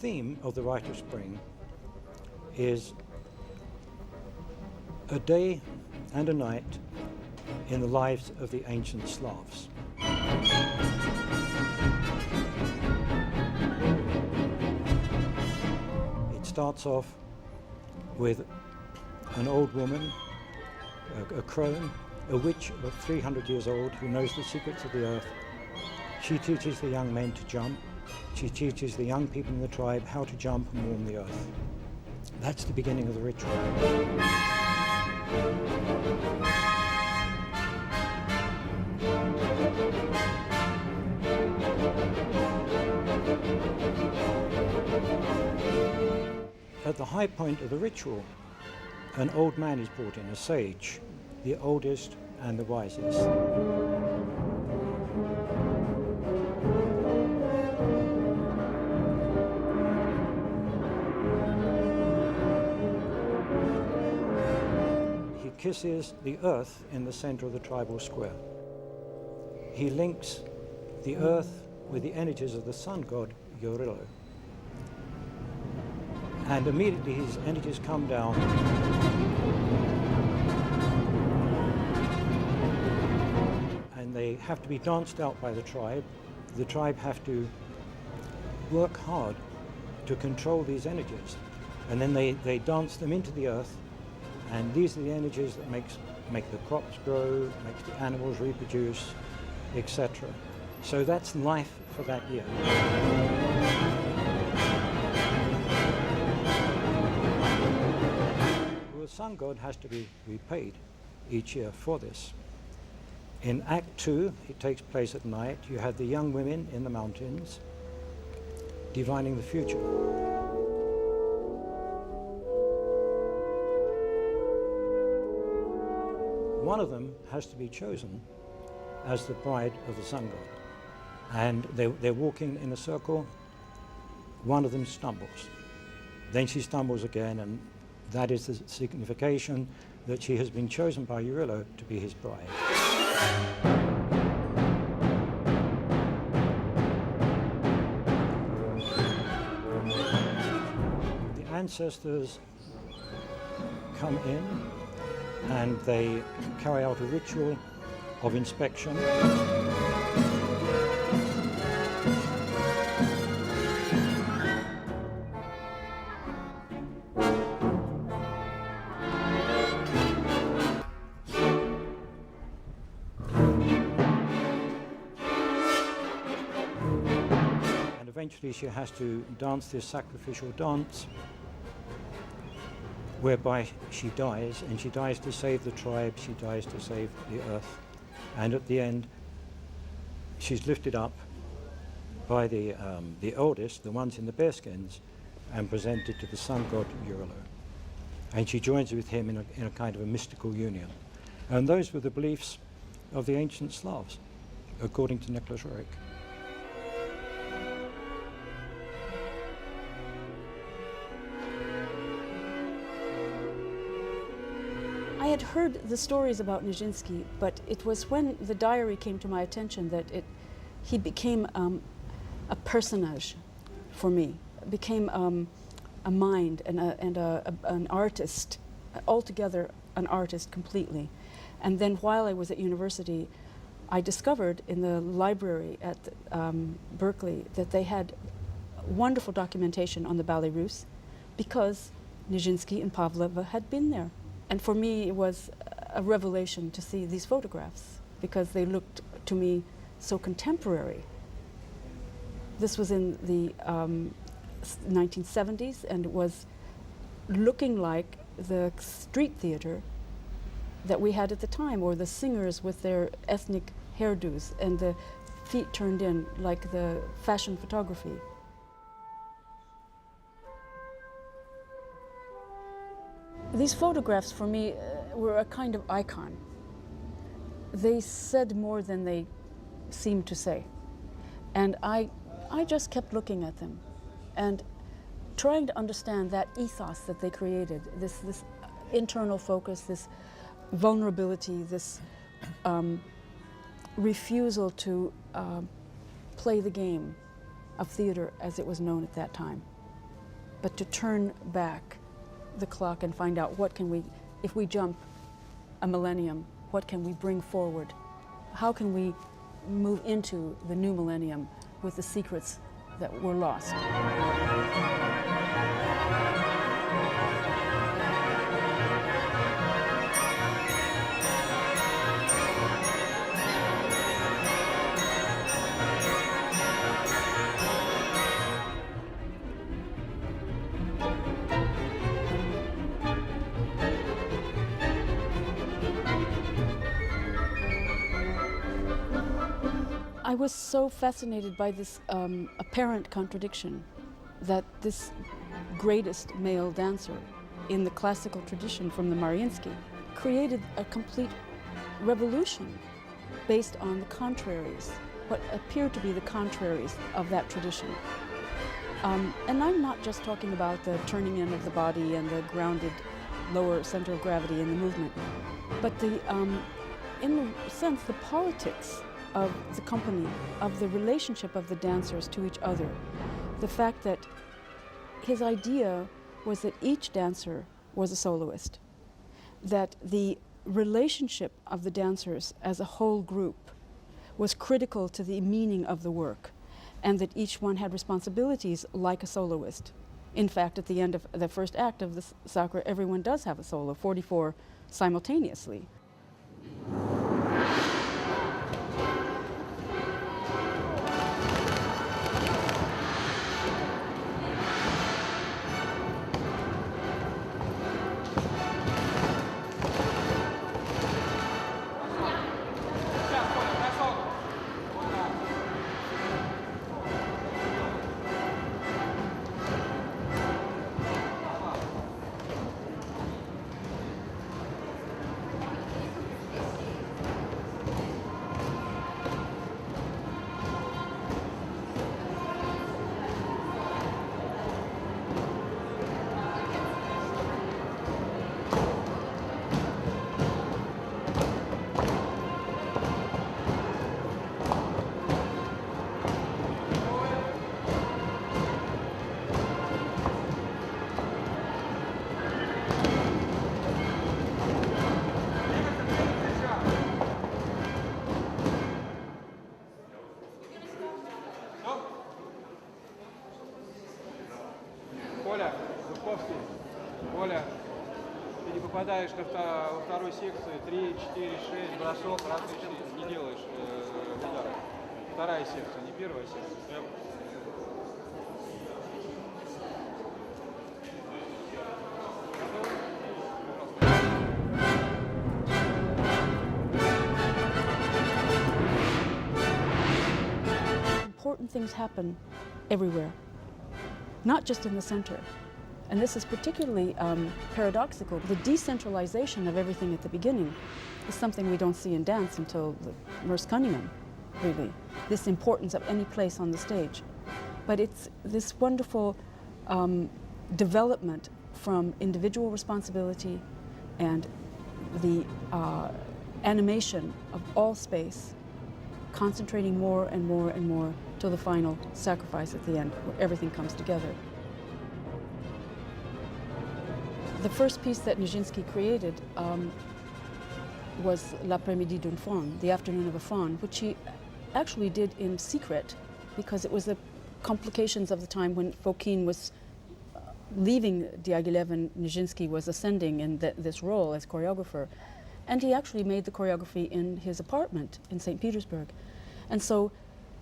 theme of the Rite of Spring is a day and a night in the lives of the ancient Slavs. It starts off with an old woman, a crone, a witch of 300 years old who knows the secrets of the earth. She teaches the young men to jump. She teaches the young people in the tribe how to jump and warm the earth. That's the beginning of the ritual. At the high point of the ritual, an old man is brought in, a sage, the oldest and the wisest. He kisses the earth in the center of the tribal square. He links the earth with the energies of the sun god, Yorilo. And immediately his energies come down and they have to be danced out by the tribe. The tribe have to work hard to control these energies. And then they dance them into the earth, and these are the energies that make the crops grow, makes the animals reproduce, etc. So that's life for that year. The sun god has to be repaid each year for this. In Act 2, it takes place at night. You have the young women in the mountains divining the future. One of them has to be chosen as the bride of the sun god. And they're walking in a circle. One of them stumbles. Then she stumbles again, and that is the signification that she has been chosen by Yorilo to be his bride. The ancestors come in and they carry out a ritual of inspection. Eventually she has to dance this sacrificial dance whereby she dies, and she dies to save the tribe, she dies to save the earth. And at the end, she's lifted up by the oldest, the ones in the bearskins, and presented to the sun god Yorilo. And she joins with him in a kind of a mystical union. And those were the beliefs of the ancient Slavs, according to Nicholas Roerich. I had heard the stories about Nijinsky, but it was when the diary came to my attention that he became a personage for me, became a mind and an artist, altogether an artist completely. And then while I was at university, I discovered in the library at Berkeley that they had wonderful documentation on the Ballet Russe because Nijinsky and Pavlova had been there. And for me, it was a revelation to see these photographs because they looked to me so contemporary. This was in the 1970s, and it was looking like the street theater that we had at the time, or the singers with their ethnic hairdos and the feet turned in like the fashion photography. These photographs for me were a kind of icon. They said more than they seemed to say. And I just kept looking at them and trying to understand that ethos that they created, this internal focus, this vulnerability, this refusal to play the game of theater as it was known at that time. but to turn back the clock and find out what can we, if we jump a millennium, what can we bring forward? How can we move into the new millennium with the secrets that were lost? I was so fascinated by this apparent contradiction that this greatest male dancer in the classical tradition from the Nijinsky created a complete revolution based on the contraries, what appeared to be the contraries of that tradition. And I'm not just talking about the turning in of the body and the grounded lower center of gravity in the movement, but the, in a sense, the politics of the company, of the relationship of the dancers to each other. The fact that his idea was that each dancer was a soloist, that the relationship of the dancers as a whole group was critical to the meaning of the work, and that each one had responsibilities like a soloist. In fact, at the end of the first act of the sacra, everyone does have a solo, 44 simultaneously. Коля, ты не попадаешь во второй секции, 3, 4, 6, бросок, раз, 4, не делаешь удар. Вторая секция, не первая секция. Important things happen everywhere, not just in the center. And this is particularly paradoxical. The decentralization of everything at the beginning is something we don't see in dance until Merce Cunningham, really. This importance of any place on the stage. But it's this wonderful development from individual responsibility and the animation of all space, concentrating more and more and more till the final sacrifice at the end, where everything comes together. The first piece that Nijinsky created was L'après-midi d'une faune, the afternoon of a faun, which he actually did in secret because it was the complications of the time when Fokine was leaving Diaghilev and Nijinsky was ascending in this role as choreographer. And he actually made the choreography in his apartment in St. Petersburg. And so,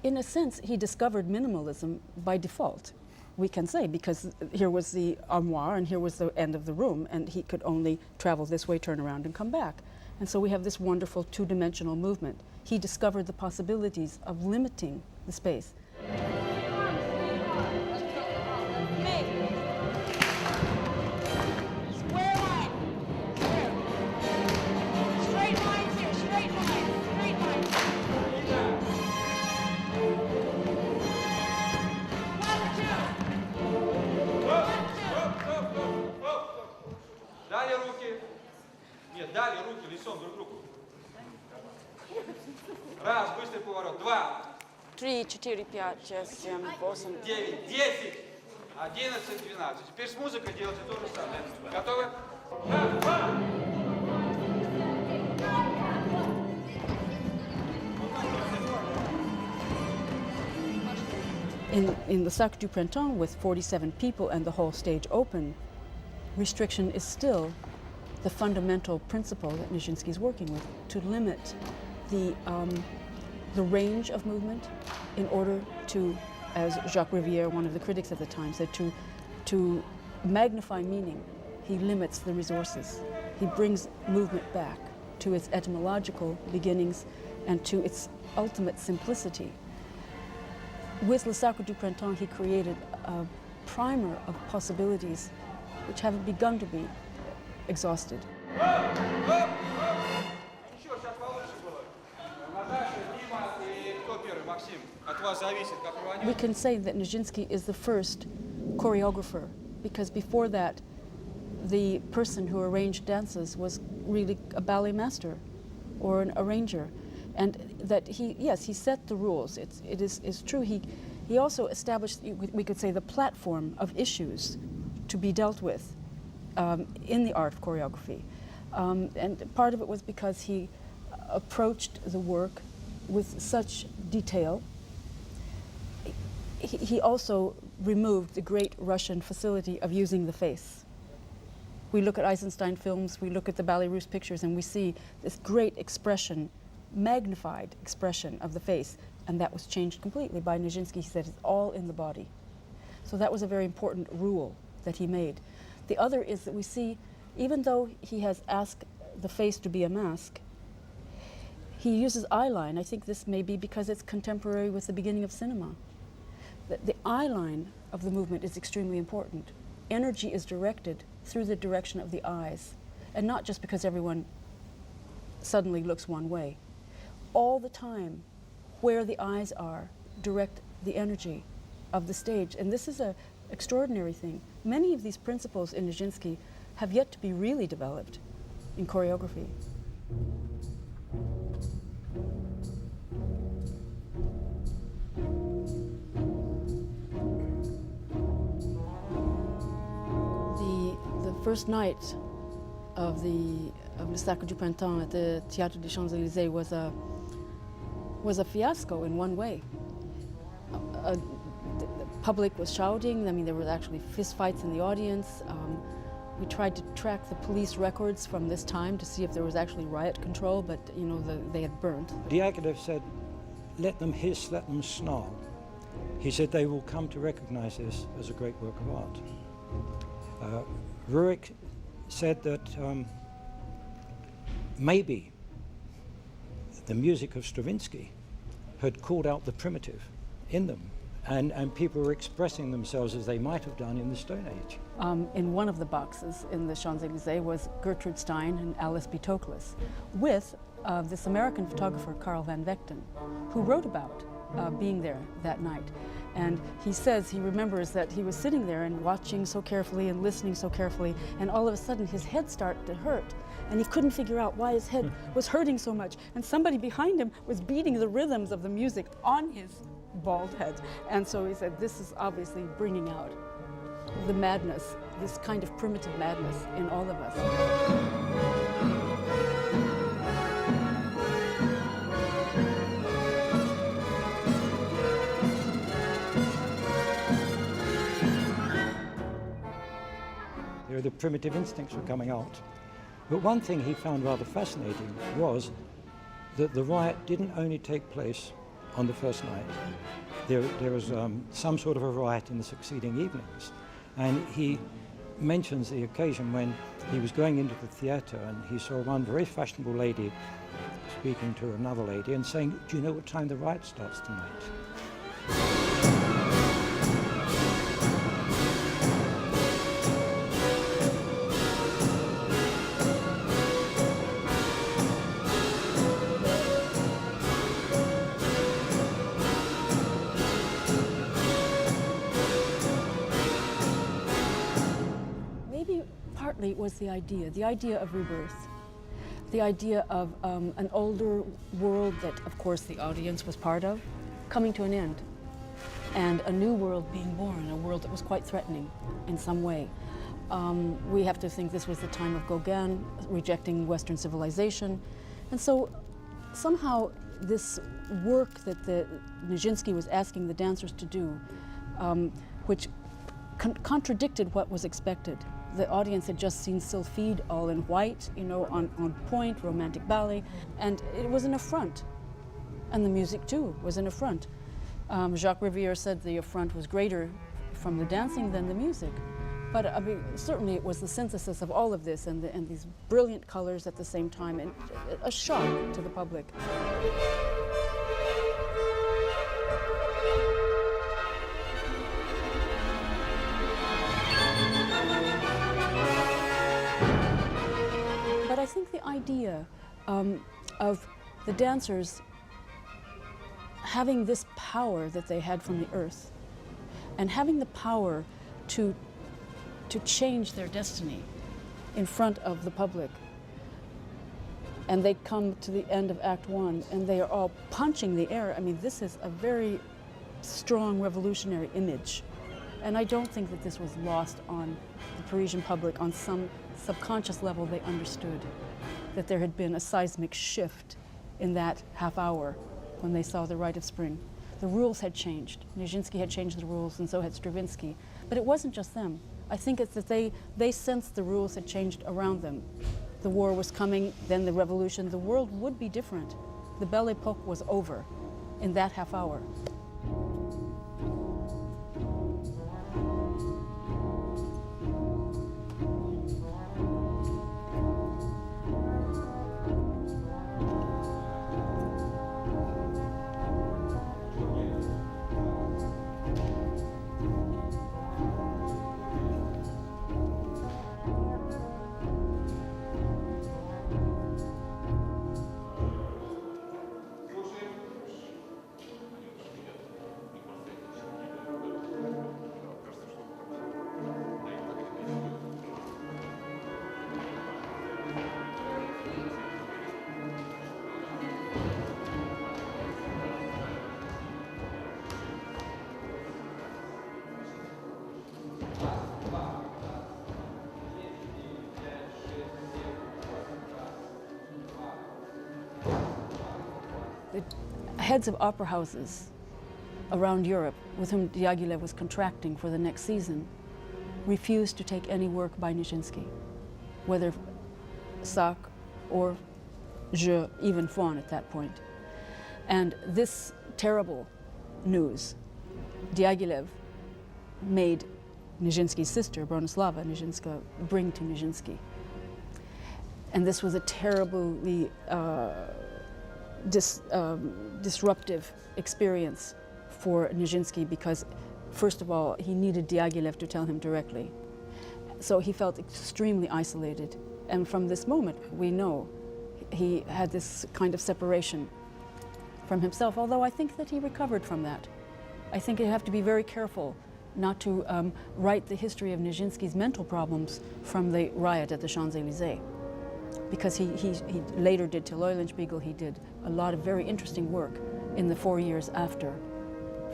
in a sense, he discovered minimalism by default, we can say, because here was the armoire and here was the end of the room, and he could only travel this way, turn around, and come back. And so we have this wonderful two-dimensional movement. He discovered the possibilities of limiting the space. Далее руки лицом друг к другу. Раз, быстрый поворот. 2. 3, 4, 5, 6, 7, 8. 9, 10. 11, 12. Теперь с музыкой делайте то же самое. Готовы? In the Sacre du Printemps, with 47 people and the whole stage open, restriction is still the fundamental principle that Nijinsky is working with, to limit the range of movement in order to, as Jacques Rivière, one of the critics at the time, said, to magnify meaning, he limits the resources. He brings movement back to its etymological beginnings and to its ultimate simplicity. With Le Sacre du Printemps, he created a primer of possibilities which haven't begun to be exhausted. We can say that Nijinsky is the first choreographer, because before that, the person who arranged dances was really a ballet master or an arranger. And that he set the rules. It is true. He also established, we could say, the platform of issues to be dealt with in the art of choreography. And part of it was because he approached the work with such detail. He also removed the great Russian facility of using the face. We look at Eisenstein films, we look at the Ballet Russe pictures, and we see this great expression, magnified expression of the face, and that was changed completely by Nijinsky. He said it's all in the body. So that was a very important rule that he made. The other is that we see, even though he has asked the face to be a mask, he uses eye line. I think this may be because it's contemporary with the beginning of cinema. The eye line of the movement is extremely important. Energy is directed through the direction of the eyes, and not just because everyone suddenly looks one way. All the time, where the eyes are, direct the energy of the stage. And this is an extraordinary thing. Many of these principles in Nijinsky have yet to be really developed in choreography. The first night of Le Sacre du Printemps at the Théâtre des Champs-Élysées was a fiasco in one way. The public was shouting. I mean, there were actually fistfights in the audience. We tried to track the police records from this time to see if there was actually riot control, but they had burnt. Diaghilev said, "Let them hiss, let them snarl." He said they will come to recognize this as a great work of art. Rurik said that maybe the music of Stravinsky had called out the primitive in them, and people were expressing themselves as they might have done in the Stone Age. In one of the boxes in the Champs-Élysées was Gertrude Stein and Alice B. Toklas, with this American photographer, Carl Van Vechten, who wrote about being there that night. And he says he remembers that he was sitting there and watching so carefully and listening so carefully, and all of a sudden his head started to hurt, and he couldn't figure out why his head was hurting so much, and somebody behind him was beating the rhythms of the music on his bald head. And so he said, this is obviously bringing out the madness, this kind of primitive madness in all of us. The primitive instincts were coming out. But one thing he found rather fascinating was that the riot didn't only take place on the first night. There was some sort of a riot in the succeeding evenings. And he mentions the occasion when he was going into the theatre and he saw one very fashionable lady speaking to another lady and saying, "Do you know what time the riot starts tonight?" Was the idea of rebirth, the idea of an older world that, of course, the audience was part of, coming to an end. and a new world being born, a world that was quite threatening in some way. We have to think this was the time of Gauguin rejecting Western civilization. And so somehow this work that Nijinsky was asking the dancers to do, which contradicted what was expected. The audience had just seen Sylphide all in white, you know, on point, romantic ballet, and it was an affront. And the music too was an affront. Jacques Rivière said the affront was greater from the dancing than the music. But I mean, certainly it was the synthesis of all of this and these brilliant colors at the same time, and a shock to the public. But I think the idea of the dancers having this power that they had from the earth, and having the power to change their destiny in front of the public. And they come to the end of Act One, and they are all punching the air. I mean, this is a very strong revolutionary image. And I don't think that this was lost on the Parisian public. On some subconscious level, they understood that there had been a seismic shift in that half hour when they saw the Rite of Spring. The rules had changed. Nijinsky had changed the rules, and so had Stravinsky. But it wasn't just them. I think it's that they sensed the rules had changed around them. The war was coming, then the revolution. The world would be different. The Belle Epoque was over in that half hour. The heads of opera houses around Europe, with whom Diaghilev was contracting for the next season, refused to take any work by Nijinsky, whether Sac or Jeu, even Fawn at that point. And this terrible news, Diaghilev made Nijinsky's sister, Bronislava Nijinsky, bring to Nijinsky. And this was a terribly disruptive experience for Nijinsky because, first of all, he needed Diaghilev to tell him directly. So he felt extremely isolated. And from this moment, we know he had this kind of separation from himself, although I think that he recovered from that. I think you have to be very careful not to write the history of Nijinsky's mental problems from the riot at the Champs-Élysées, because he later did Till Eulenspiegel. He did a lot of very interesting work in the 4 years after,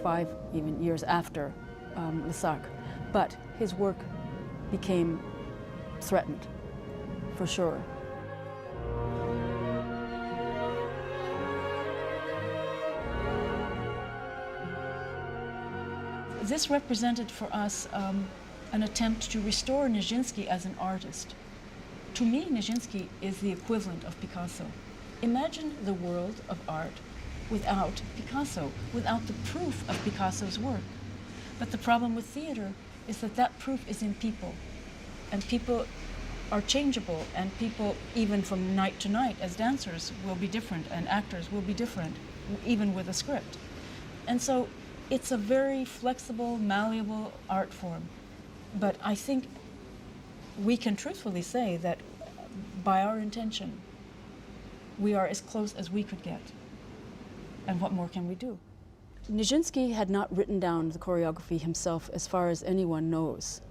5 even years after Le Sacre. But his work became threatened, for sure. This represented for us an attempt to restore Nijinsky as an artist. To me, Nijinsky is the equivalent of Picasso. Imagine the world of art without Picasso, without the proof of Picasso's work. But the problem with theater is that that proof is in people. And people are changeable, and people, even from night to night, as dancers, will be different, and actors will be different, even with a script. And so it's a very flexible, malleable art form. But I think we can truthfully say that by our intention, we are as close as we could get. And what more can we do? Nijinsky had not written down the choreography himself, as far as anyone knows,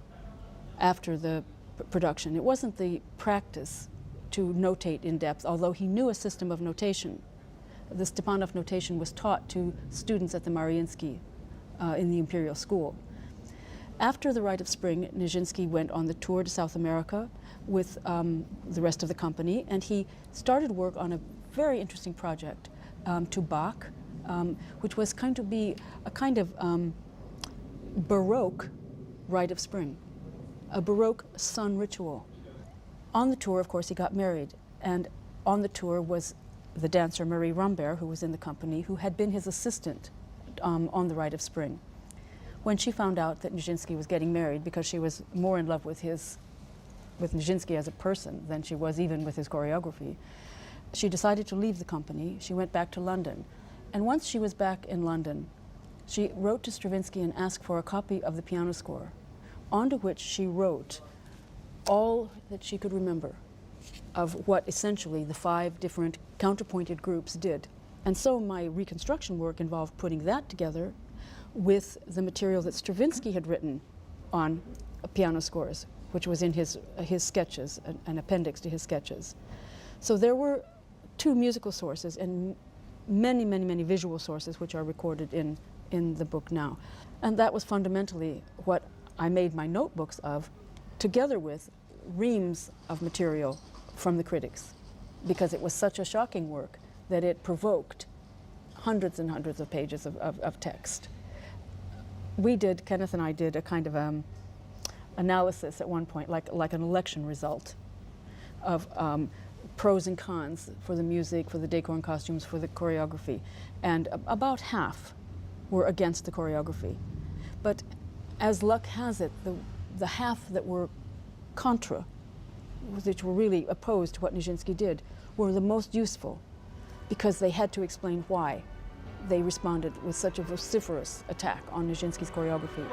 after the production. It wasn't the practice to notate in depth, although he knew a system of notation. The Stepanov notation was taught to students at the Mariinsky in the Imperial School. After the Rite of Spring, Nijinsky went on the tour to South America with the rest of the company, and he started work on a very interesting project to Bach, which was going to be a kind of Baroque Rite of Spring, a Baroque sun ritual. On the tour, of course, he got married, and on the tour was the dancer Marie Rambert, who was in the company, who had been his assistant on the Rite of Spring. When she found out that Nijinsky was getting married, because she was more in love with Nijinsky as a person than she was even with his choreography, she decided to leave the company. She went back to London. And once she was back in London, she wrote to Stravinsky and asked for a copy of the piano score, onto which she wrote all that she could remember of what essentially the 5 different counterpointed groups did. And so my reconstruction work involved putting that together with the material that Stravinsky had written on piano scores, which was in his sketches, an appendix to his sketches. So there were 2 musical sources and many, many, many visual sources which are recorded in the book now. And that was fundamentally what I made my notebooks of, together with reams of material from the critics, because it was such a shocking work that it provoked hundreds and hundreds of pages of text. Kenneth and I did a kind of analysis at one point, like an election result of pros and cons for the music, for the decor and costumes, for the choreography. And about half were against the choreography. But as luck has it, the half that were contra, which were really opposed to what Nijinsky did, were the most useful, because they had to explain why they responded with such a vociferous attack on Nijinsky's choreography.